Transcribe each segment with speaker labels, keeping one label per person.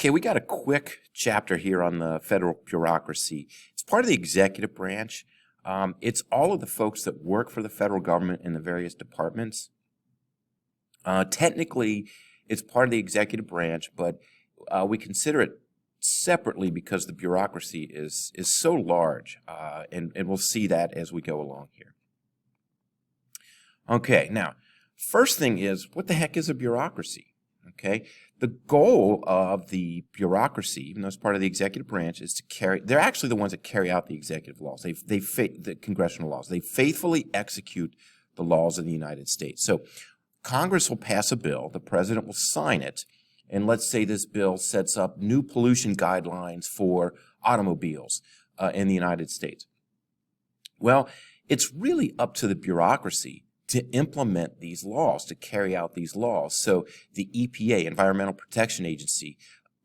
Speaker 1: Okay, we got a quick chapter here on the federal bureaucracy. It's part of the executive branch. It's all of the folks that work for the federal government in the various departments. Technically, it's part of the executive branch, but we consider it separately because the bureaucracy is so large, and we'll see that as we go along here. Okay, now, first thing is, what the heck is a bureaucracy? Okay, the goal of the bureaucracy, even though it's part of the executive branch, is to they're actually the ones that carry out the executive laws, the congressional laws. They faithfully execute the laws of the United States. So Congress will pass a bill, the president will sign it, and let's say this bill sets up new pollution guidelines for automobiles in the United States. Well, it's really up to the bureaucracy to implement these laws, to carry out these laws. So the EPA, Environmental Protection Agency,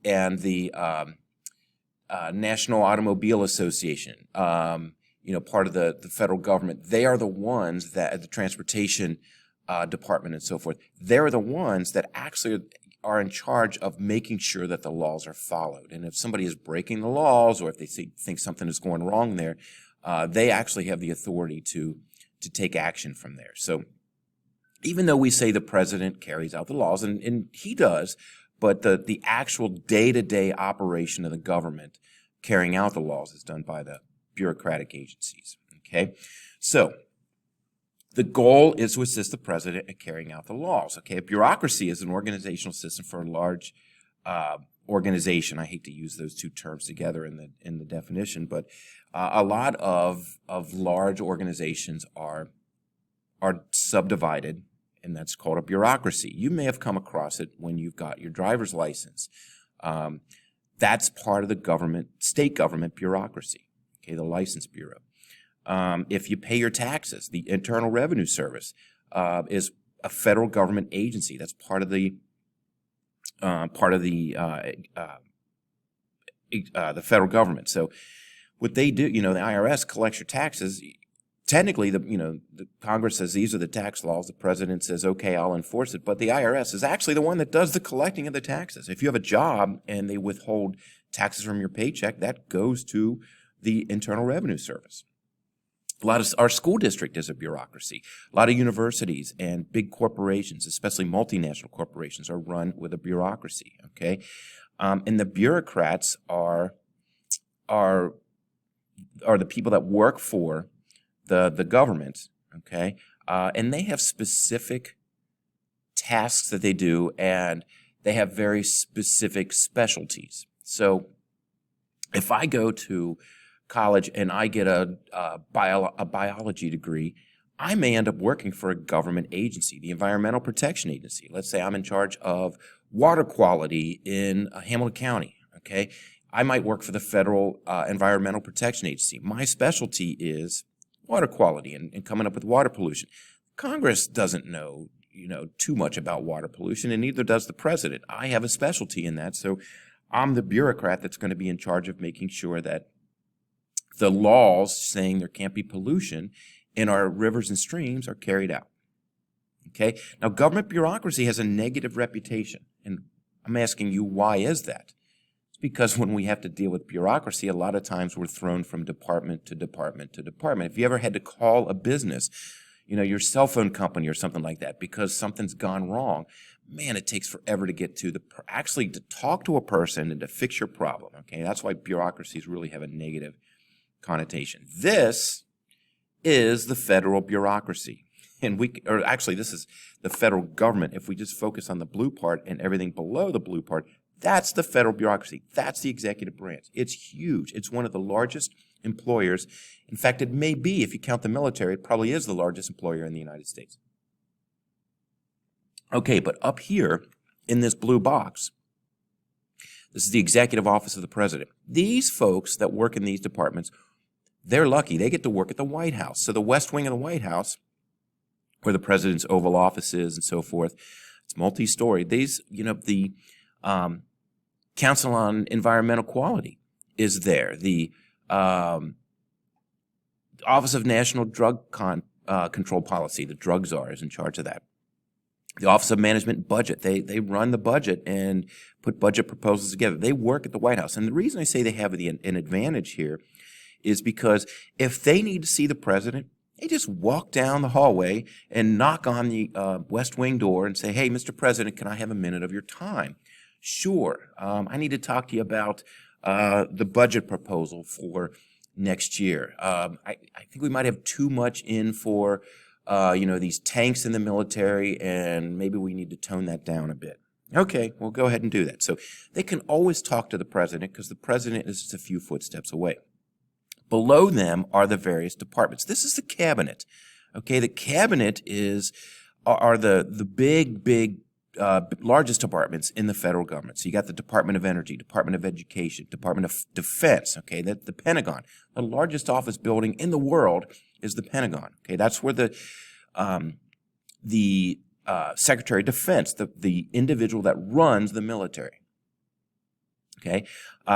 Speaker 1: and the National Automobile Association, part of the federal government, they are the ones that, the Transportation Department and so forth, they're the ones that actually are in charge of making sure that the laws are followed. And if somebody is breaking the laws, or if they think something is going wrong there, they actually have the authority to take action from there. So even though we say the president carries out the laws, and he does, but the actual day-to-day operation of the government carrying out the laws is done by the bureaucratic agencies. Okay, so the goal is to assist the president in carrying out the laws. Okay, a bureaucracy is an organizational system for a large organization. I hate to use those two terms together in the definition, but a lot of large organizations are subdivided, and that's called a bureaucracy. You may have come across it when you've got your driver's license. That's part of the state government bureaucracy, okay, the License Bureau. If you pay your taxes, the Internal Revenue Service is a federal government agency. That's part of the federal government. So what they do, the IRS collects your taxes. Technically, the Congress says these are the tax laws. The president says, okay, I'll enforce it. But the IRS is actually the one that does the collecting of the taxes. If you have a job and they withhold taxes from your paycheck, that goes to the Internal Revenue Service. A lot of our school district is a bureaucracy. A lot of universities and big corporations, especially multinational corporations, are run with a bureaucracy. Okay, and the bureaucrats are the people that work for the government. Okay, and they have specific tasks that they do, and they have very specific specialties. So, if I go to college and I get a biology degree, I may end up working for a government agency, the Environmental Protection Agency. Let's say I'm in charge of water quality in Hamilton County, okay? I might work for the Federal Environmental Protection Agency. My specialty is water quality and coming up with water pollution. Congress doesn't know, too much about water pollution, and neither does the president. I have a specialty in that, so I'm the bureaucrat that's going to be in charge of making sure that the laws saying there can't be pollution in our rivers and streams are carried out. Okay? Now, government bureaucracy has a negative reputation, and I'm asking you, why is that? It's because when we have to deal with bureaucracy, a lot of times we're thrown from department to department to department. If you ever had to call a business, your cell phone company or something like that, because something's gone wrong, man, it takes forever to get to actually to talk to a person and to fix your problem. Okay? That's why bureaucracies really have a negative connotation. This is the federal bureaucracy, and this is the federal government. If we just focus on the blue part and everything below the blue part, that's the federal bureaucracy. That's the executive branch. It's huge. It's one of the largest employers. In fact, it may be, if you count the military, it probably is the largest employer in the United States. Okay, but up here in this blue box, this is the executive office of the president. These folks that work in these departments, they're lucky. They get to work at the White House. So the West Wing of the White House, where the president's Oval Office is and so forth, it's multi-story. These, the Council on Environmental Quality is there. The Office of National Drug Control Policy, the drug czar, is in charge of that. The Office of Management and Budget, they run the budget and put budget proposals together. They work at the White House. And the reason I say they have an advantage here is because if they need to see the president, they just walk down the hallway and knock on the West Wing door and say, "Hey, Mr. President, can I have a minute of your time?" "Sure. I need to talk to you about the budget proposal for next year. I think we might have too much in for these tanks in the military, and maybe we need to tone that down a bit." "Okay, well, go ahead and do that." So they can always talk to the president because the president is just a few footsteps away. Below them are the various departments. This is the cabinet. Okay, the cabinet are the big largest departments in the federal government. So you got the Department of Energy, Department of Education, Department of Defense. Okay, the Pentagon. The largest office building in the world is the Pentagon. Okay, that's where the Secretary of Defense, the individual that runs the military. Okay,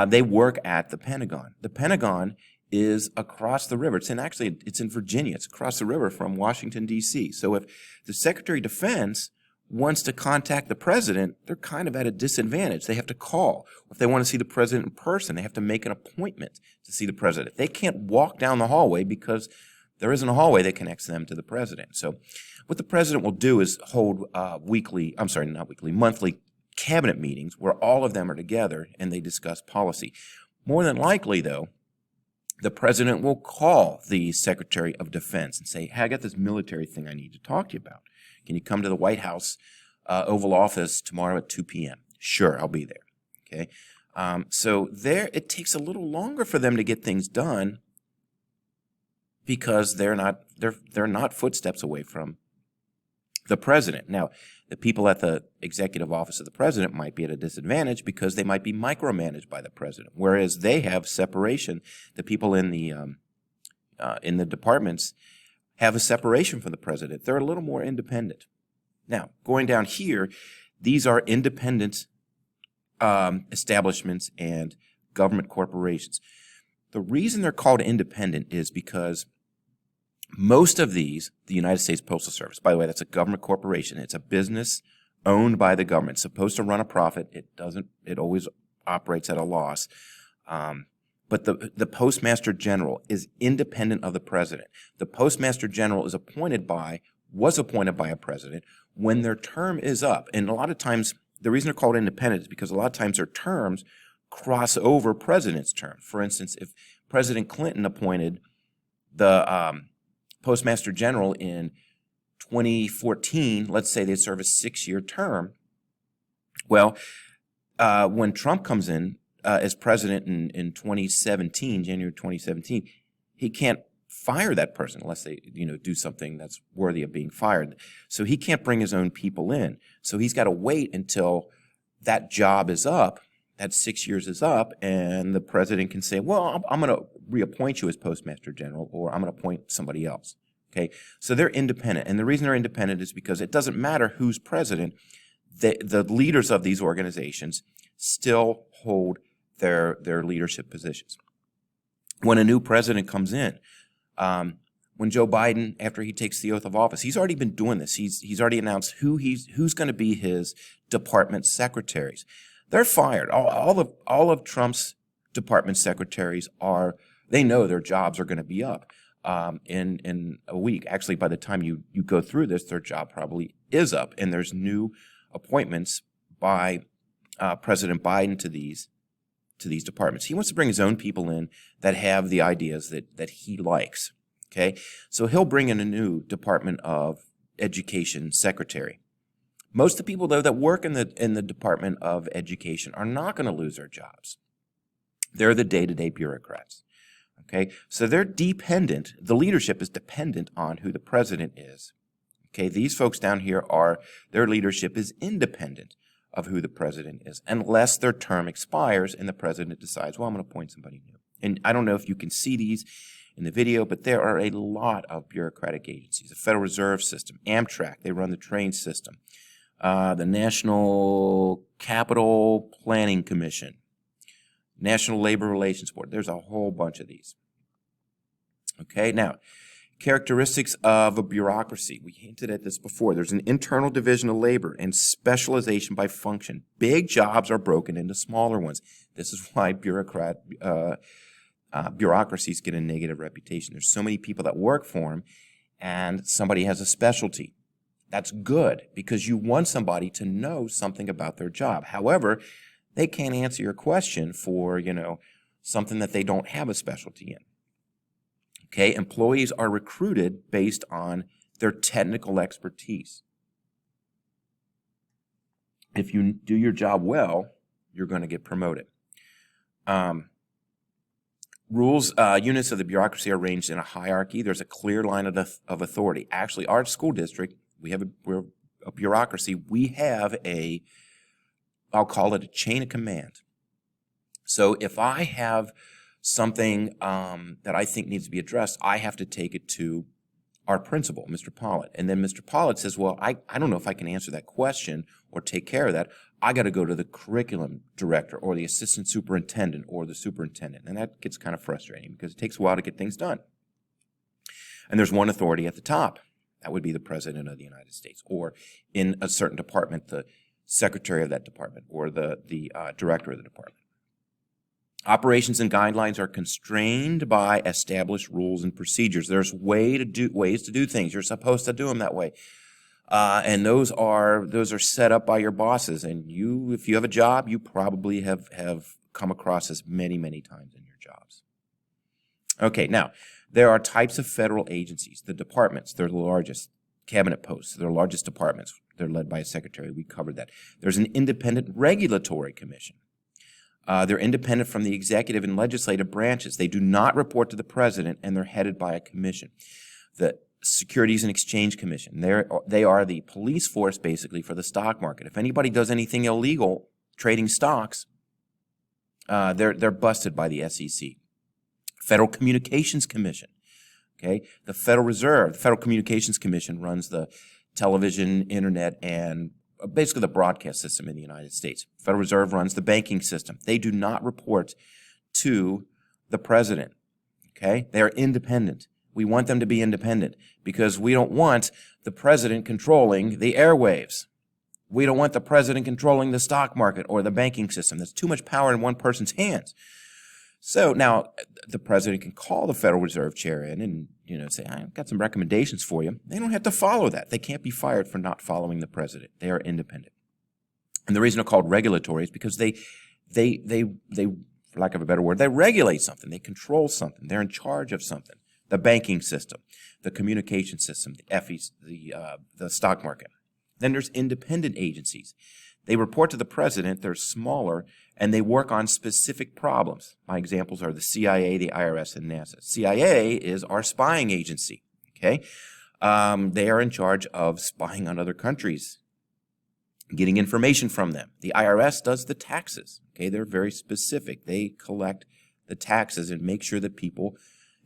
Speaker 1: they work at the Pentagon. The Pentagon is across the river. It's in Virginia. It's across the river from Washington, D.C. So if the Secretary of Defense wants to contact the president, they're kind of at a disadvantage. They have to call. If they want to see the president in person, they have to make an appointment to see the president. They can't walk down the hallway because there isn't a hallway that connects them to the president. So what the president will do is hold monthly cabinet meetings where all of them are together and they discuss policy. More than likely, though, the president will call the Secretary of Defense and say, "Hey, I got this military thing I need to talk to you about. Can you come to the White House Oval Office tomorrow at 2 p.m.? "Sure, I'll be there." Okay, so it takes a little longer for them to get things done because they're not footsteps away from the president. Now, the people at the executive office of the president might be at a disadvantage because they might be micromanaged by the president, whereas they have separation. The people in the departments have a separation from the president. They're a little more independent. Now, going down here, these are independent establishments and government corporations. The reason they're called independent is because most of these, the United States Postal Service, by the way, that's a government corporation. It's a business owned by the government. It's supposed to run a profit. It doesn't. It always operates at a loss. But the Postmaster General is independent of the president. The Postmaster General was appointed by a president when their term is up. And a lot of times, the reason they're called independent is because a lot of times their terms cross over president's terms. For instance, if President Clinton appointed the Postmaster General in 2014, let's say they serve a 6-year term. Well, when Trump comes in as president in 2017, January 2017, he can't fire that person unless they do something that's worthy of being fired. So he can't bring his own people in. So he's got to wait until that job is up, that 6 years is up, and the president can say, "Well, I'm going to reappoint you as Postmaster General, or I'm going to appoint somebody else." Okay, so they're independent, and the reason they're independent is because it doesn't matter who's president. The leaders of these organizations still hold their leadership positions. When a new president comes in, when Joe Biden, after he takes the oath of office, he's already been doing this. He's already announced who's going to be his department secretaries. They're fired. All of Trump's department secretaries they know their jobs are going to be up in a week. Actually, by the time you go through this, their job probably is up, and there's new appointments by President Biden to these departments. He wants to bring his own people in that have the ideas that he likes. Okay, so he'll bring in a new Department of Education secretary. Most of the people, though, that work in the Department of Education are not going to lose their jobs. They're the day-to-day bureaucrats. Okay, so they're dependent. The leadership is dependent on who the president is. Okay, these folks down here their leadership is independent of who the president is, unless their term expires and the president decides, "Well, I'm going to appoint somebody new." And I don't know if you can see these in the video, but there are a lot of bureaucratic agencies. The Federal Reserve System, Amtrak, they run the train system. The National Capital Planning Commission, National Labor Relations Board. There's a whole bunch of these. Okay, now, Characteristics of a bureaucracy. We hinted at this before. There's an internal division of labor and specialization by function. Big jobs are broken into smaller ones. This is why bureaucracies get a negative reputation. There's so many people that work for them, and somebody has a specialty. That's good because you want somebody to know something about their job. However, they can't answer your question for, something that they don't have a specialty in. Okay, employees are recruited based on their technical expertise. If you do your job well, you're going to get promoted. Units of the bureaucracy are arranged in a hierarchy. There's a clear line of authority. Actually, our school district, we're a bureaucracy. We have I'll call it a chain of command. So if I have something that I think needs to be addressed, I have to take it to our principal, Mr. Pollitt. And then Mr. Pollitt says, well, I don't know if I can answer that question or take care of that. I got to go to the curriculum director or the assistant superintendent or the superintendent. And that gets kind of frustrating because it takes a while to get things done. And there's one authority at the top. That would be the President of the United States, or in a certain department, the secretary of that department or the director of the department. Operations and guidelines are constrained by established rules and procedures. There's ways to do things. You're supposed to do them that way. And those are set up by your bosses. And if you have a job, you probably have come across this many, many times in your jobs. Okay, now, there are types of federal agencies. The departments, they're the largest. Cabinet posts, they're the largest departments. They're led by a secretary. We covered that. There's an independent regulatory commission. They're independent from the executive and legislative branches. They do not report to the president, and they're headed by a commission. The Securities and Exchange Commission, they are the police force, basically, for the stock market. If anybody does anything illegal, trading stocks, they're busted by the SEC. Federal Communications Commission, okay? The Federal Reserve, the Federal Communications Commission runs the television, internet, and basically the broadcast system in the United States. Federal Reserve runs the banking system. They do not report to the president, okay? They are independent. We want them to be independent because we don't want the president controlling the airwaves. We don't want the president controlling the stock market or the banking system. That's too much power in one person's hands. So now the president can call the Federal Reserve chair in and say, I've got some recommendations for you. They don't have to follow that. They can't be fired for not following the president. They are independent. And the reason they're called regulatory is because they, for lack of a better word, they regulate something. They control something. They're in charge of something. The banking system, the communication system, the FEs, the stock market. Then there's independent agencies. They report to the president. They're smaller, and they work on specific problems. My examples are the CIA, the IRS, and NASA. CIA is our spying agency, okay? They are in charge of spying on other countries, getting information from them. The IRS does the taxes, okay? They're very specific. They collect the taxes and make sure that people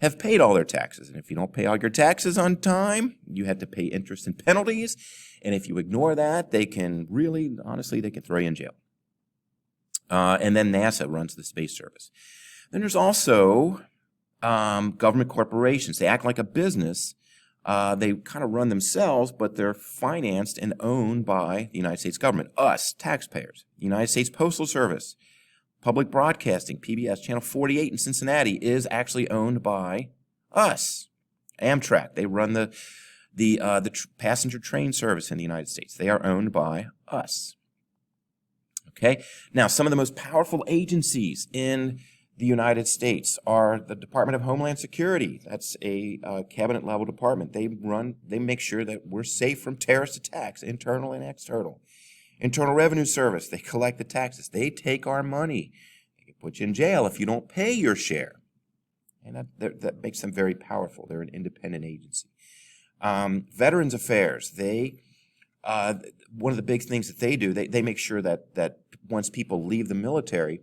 Speaker 1: have paid all their taxes. And if you don't pay all your taxes on time, you have to pay interest and penalties. And if you ignore that, they can really, honestly, they can throw you in jail. And then NASA runs the space service. Then there's also government corporations. They act like a business. They kind of run themselves, but they're financed and owned by the United States government, us, taxpayers. The United States Postal Service, Public Broadcasting, PBS, Channel 48 in Cincinnati is actually owned by us. Amtrak, they run the passenger train service in the United States. They are owned by us. Okay? Now, some of the most powerful agencies in the United States are the Department of Homeland Security. That's a cabinet-level department. They make sure that we're safe from terrorist attacks, internal and external. Internal Revenue Service, they collect the taxes. They take our money. They can put you in jail if you don't pay your share. And that makes them very powerful. They're an independent agency. Veterans Affairs, one of the big things that they do, they make sure that once people leave the military,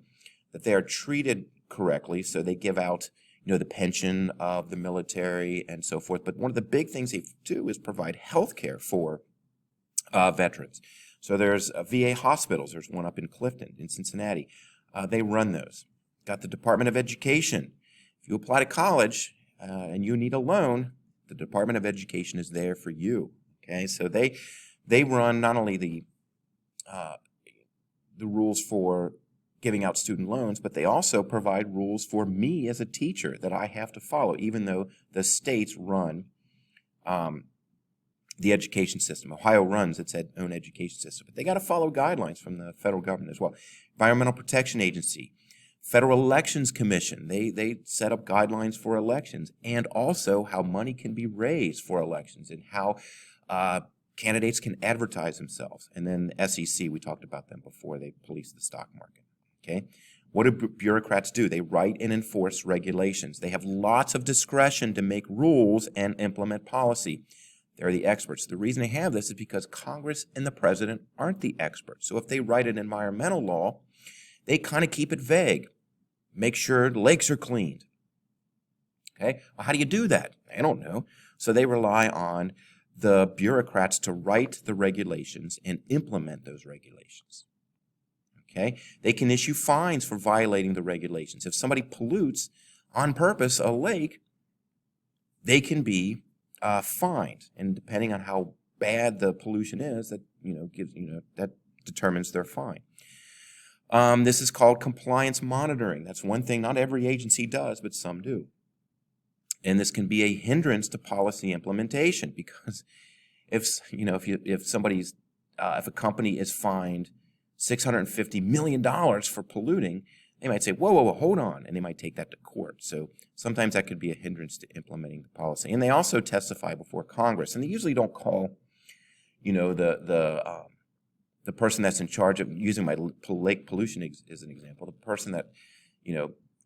Speaker 1: that they are treated correctly. So they give out, the pension of the military and so forth. But one of the big things they do is provide health care for veterans. So there's VA hospitals. There's one up in Clifton, in Cincinnati. They run those. Got the Department of Education. If you apply to college and you need a loan, The Department of Education is there for you. Okay, so they run not only the rules for giving out student loans, but they also provide rules for me as a teacher that I have to follow, even though the states run the education system. Ohio runs its own education system, but they got to follow guidelines from the federal government as well. Environmental Protection Agency, Federal Elections Commission, they set up guidelines for elections and also how money can be raised for elections and how candidates can advertise themselves. And then the SEC, we talked about them before, they police the stock market. Okay, what do bureaucrats do? They write and enforce regulations. They have lots of discretion to make rules and implement policy. They're the experts. The reason they have this is because Congress and the president aren't the experts. So if they write an environmental law, they kind of keep it vague. Make sure lakes are cleaned. Okay, well, how do you do that? I don't know. So they rely on the bureaucrats to write the regulations and implement those regulations. Okay, they can issue fines for violating the regulations. If somebody pollutes on purpose a lake, they can be fined, and depending on how bad the pollution is, that that determines their fine. This is called compliance monitoring. That's one thing not every agency does, but some do. And this can be a hindrance to policy implementation because if a company is fined $650 million for polluting, they might say, whoa, hold on, and they might take that to court. So sometimes that could be a hindrance to implementing the policy. And they also testify before Congress, and they usually don't call, the person that's in charge of, using my lake pollution as an example, the person that,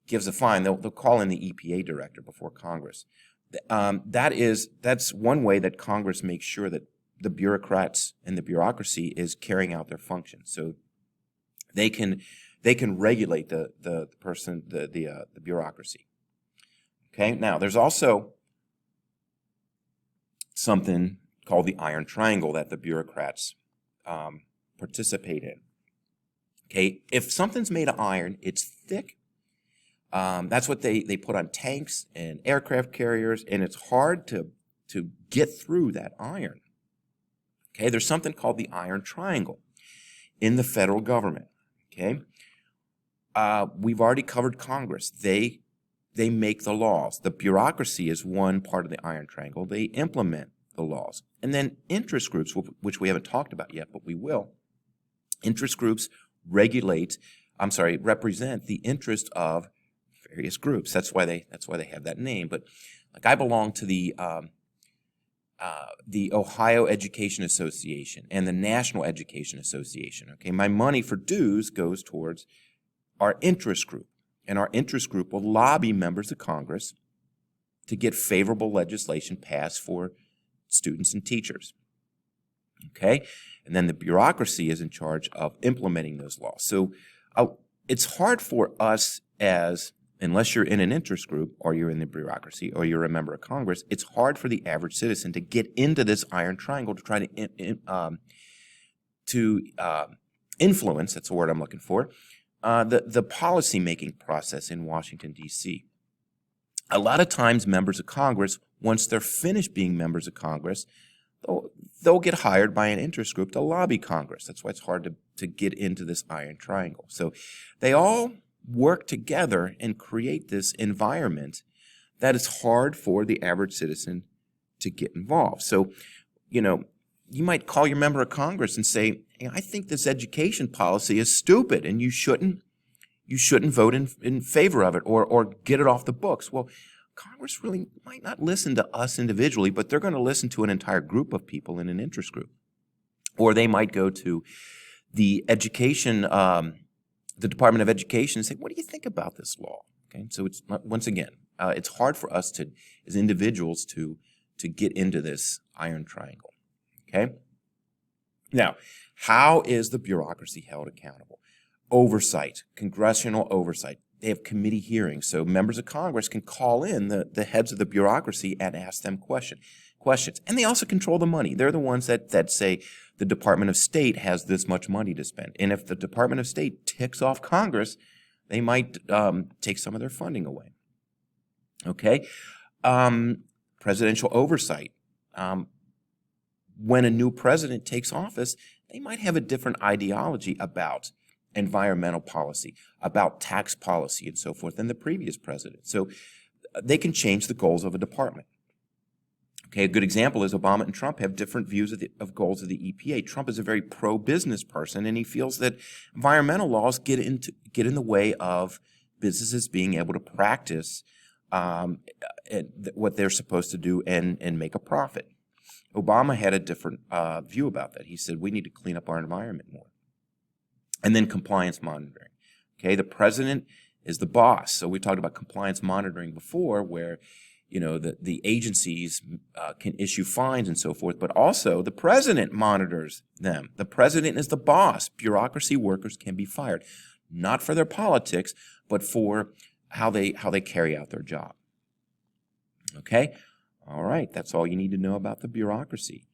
Speaker 1: gives a fine, they'll call in the EPA director before Congress. That's one way that Congress makes sure that the bureaucrats and the bureaucracy is carrying out their function. So they can regulate the bureaucracy. Okay. Now there's also something called the Iron Triangle that the bureaucrats participate in. Okay. If something's made of iron, it's thick. That's what they put on tanks and aircraft carriers, and it's hard to get through that iron. Okay, there's something called the Iron Triangle in the federal government. Okay, we've already covered Congress. They make the laws. The bureaucracy is one part of the Iron Triangle. They implement the laws. And then interest groups, which we haven't talked about yet, but we will. Interest groups represent the interest of various groups. That's why they have that name. But like I belong to the Ohio Education Association and the National Education Association. Okay, my money for dues goes towards our interest group, and our interest group will lobby members of Congress to get favorable legislation passed for students and teachers. Okay, and then the bureaucracy is in charge of implementing those laws. So it's hard for us unless you're in an interest group or you're in the bureaucracy or you're a member of Congress, it's hard for the average citizen to get into this Iron Triangle to try to influence, that's the word I'm looking for, the policy-making process in Washington, D.C. A lot of times members of Congress, once they're finished being members of Congress, they'll get hired by an interest group to lobby Congress. That's why it's hard to get into this Iron Triangle. So they all work together and create this environment that is hard for the average citizen to get involved. So, you might call your member of Congress and say, hey, I think this education policy is stupid and you shouldn't vote in favor of it or get it off the books. Well, Congress really might not listen to us individually, but they're going to listen to an entire group of people in an interest group. Or they might go to the the Department of Education and say, what do you think about this law? Okay, so it's once again, it's hard for us as individuals to get into this Iron Triangle. Okay, now how is the bureaucracy held accountable? Oversight, congressional oversight. They have committee hearings, so members of Congress can call in the heads of the bureaucracy and ask them questions. And they also control the money. They're the ones that say the Department of State has this much money to spend. And if the Department of State ticks off Congress, they might take some of their funding away. Okay? presidential oversight. When a new president takes office, they might have a different ideology about environmental policy, about tax policy, and so forth than the previous president. So they can change the goals of a department. Okay, a good example is Obama and Trump have different views of goals of the EPA. Trump is a very pro-business person, and he feels that environmental laws get in the way of businesses being able to practice what they're supposed to do and make a profit. Obama had a different view about that. He said we need to clean up our environment more. And then compliance monitoring. Okay, the president is the boss. So we talked about compliance monitoring before, where the agencies can issue fines and so forth, but also the president monitors them. The president is the boss. Bureaucracy workers can be fired, not for their politics, but for how they carry out their job. Okay? All right, that's all you need to know about the bureaucracy.